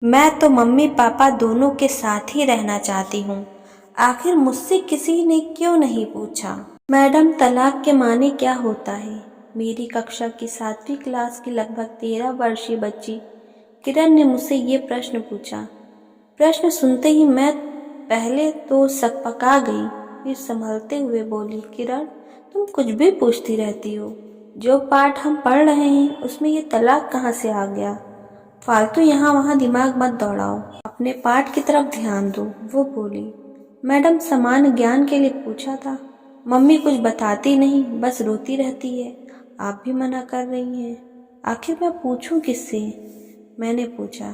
मैं तो mummy papa दोनों के साथ ही रहना चाहती हूँ। आखिर मुझसे किसी ने क्यों नहीं पूछा? मैडम, तलाक के माने क्या होता है? मेरी कक्षा की 7वीं क्लास की लगभग 13 वर्षीय बच्ची किरण ने मुझसे ये प्रश्न पूछा। प्रश्न सुनते ही मैं पहले तो सकपका गई, फिर संभलते हुए बोली, किरण, तुम कुछ भी पूछती रहती हो। जो पाठ हम पढ़ रहे हैं उसमें ये तलाक कहाँ से आ गया? फालतू यहाँ वहाँ दिमाग मत दौड़ाओ, अपने पाठ की तरफ ध्यान दो। वो बोली, मैडम, सामान्य ज्ञान के लिए पूछा था। मम्मी कुछ बताती नहीं, बस रोती रहती है। आप भी मना कर रही हैं। आखिर मैं पूछूं किससे? मैंने पूछा।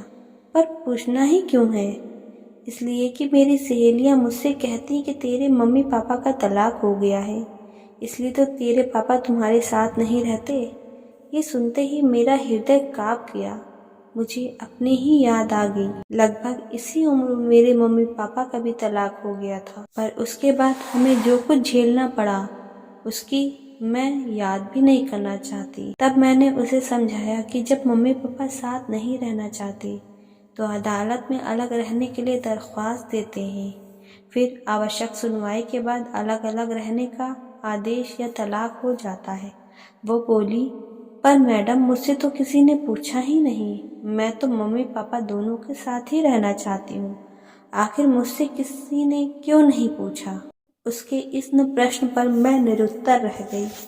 पर पूछना ही क्यों है? इसलिए कि मेरी सहेलियां मुझसे कहती कि तेरे मम्मी पापा का तलाक हो गया है, इसलिए तो तेरे पापा तुम्हारे साथ नहीं रहते। ये सुनते ही मेरा हृदय कांप गया। मुझे अपनी ही याद आ गई। लगभग इसी उम्र में मेरे मम्मी पापा का भी तलाक हो गया था, पर उसके बाद हमें जो कुछ झेलना पड़ा उसकी मैं याद भी नहीं करना चाहती। तब मैंने उसे समझाया कि जब मम्मी पापा साथ नहीं रहना चाहते तो अदालत में अलग रहने के लिए दरख्वास्त देते हैं। फिर आवश्यक सुनवाई के बाद अलग अलग रहने का आदेश या तलाक हो जाता है। वो बोली, पर मैडम, मुझसे तो किसी ने पूछा ही नहीं। मैं तो मम्मी पापा दोनों के साथ ही रहना चाहती हूँ। आखिर मुझसे किसी ने क्यों नहीं पूछा? उसके इस प्रश्न पर मैं निरुत्तर रह गई।